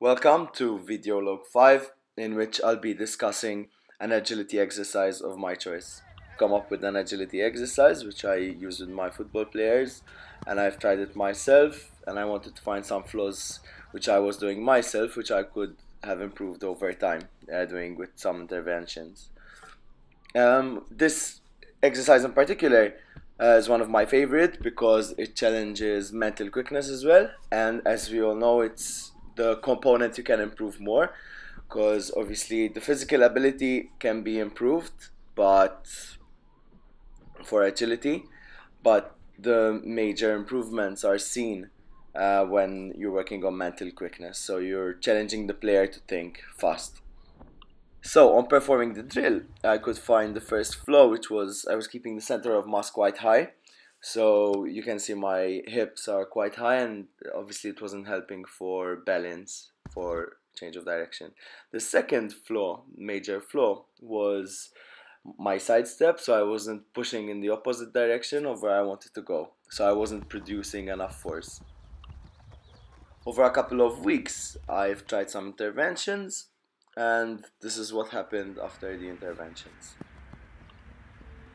Welcome to VLOG5, in which I'll be discussing an agility exercise of my choice. Come up with an agility exercise which I use with my football players, and I've tried it myself, and I wanted to find some flaws which I was doing myself, which I could have improved over time, doing with some interventions. This exercise in particular is one of my favorite because it challenges mental quickness as well, and as we all know, it's the component you can improve more, because obviously the physical ability can be improved but for agility, but the major improvements are seen when you're working on mental quickness, so you're challenging the player to think fast. So on performing the drill, I could find the first flaw, which was I was keeping the center of mass quite high. So you can see my hips are quite high, and obviously it wasn't helping for balance, for change of direction. The second flaw, major flaw, was my side step, so I wasn't pushing in the opposite direction of where I wanted to go. So I wasn't producing enough force. Over a couple of weeks, I've tried some interventions, and this is what happened after the interventions.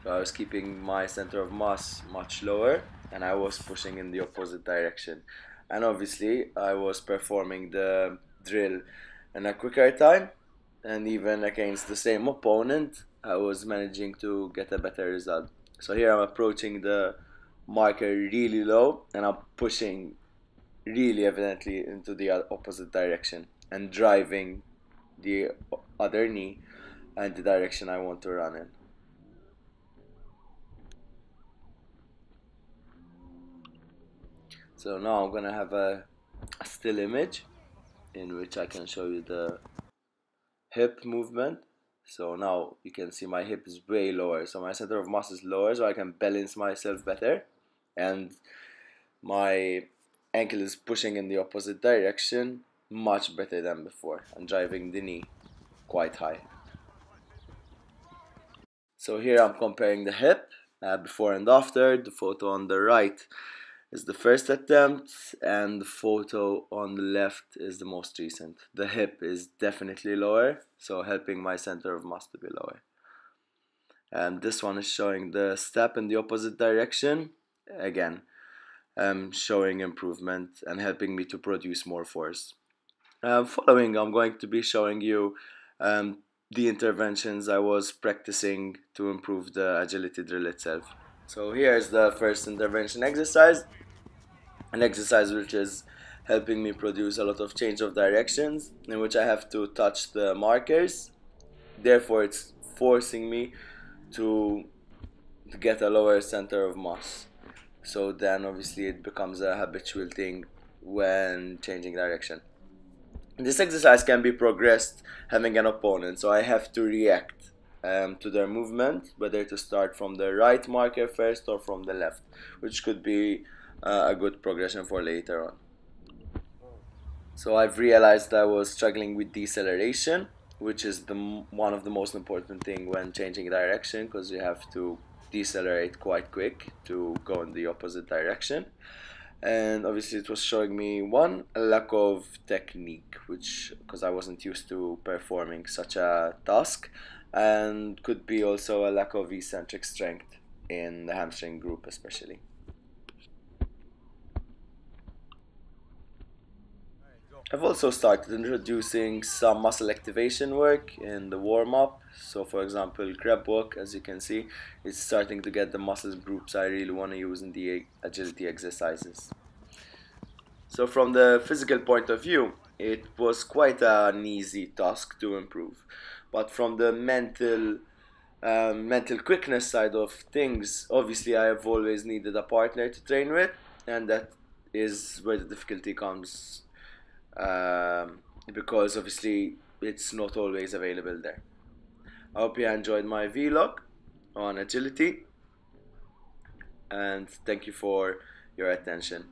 So I was keeping my center of mass much lower, and I was pushing in the opposite direction. And obviously I was performing the drill in a quicker time, and even against the same opponent I was managing to get a better result. So here I'm approaching the marker really low, and I'm pushing really evidently into the opposite direction and driving the other knee and the direction I want to run in. So now I'm gonna have a still image in which I can show you the hip movement. So now you can see my hip is way lower, so my center of mass is lower, so I can balance myself better, and my ankle is pushing in the opposite direction much better than before, and driving the knee quite high. So here I'm comparing the hip before and after. The photo on the right is the first attempt, and the photo on the left is the most recent. The hip is definitely lower, so helping my center of mass to be lower. And this one is showing the step in the opposite direction, again showing improvement and helping me to produce more force. Following, I'm going to be showing you the interventions I was practicing to improve the agility drill itself. So here's the first intervention exercise, an exercise which is helping me produce a lot of change of directions, in which I have to touch the markers. Therefore it's forcing me to get a lower center of mass. So then obviously it becomes a habitual thing when changing direction. This exercise can be progressed having an opponent, so I have to react to their movement, whether to start from the right marker first or from the left, which could be a good progression for later on. So I've realized I was struggling with deceleration, which is one of the most important thing when changing direction, because you have to decelerate quite quick to go in the opposite direction. And obviously it was showing me a lack of technique, which because I wasn't used to performing such a task, and could be also a lack of eccentric strength in the hamstring group especially. I've also started introducing some muscle activation work in the warm-up. So for example, crab walk, as you can see, it's starting to get the muscle groups I really want to use in the agility exercises. So from the physical point of view, it was quite an easy task to improve. But from the mental quickness side of things, obviously I have always needed a partner to train with, and that is where the difficulty comes, because obviously it's not always available there. I hope you enjoyed my vlog on agility, and thank you for your attention.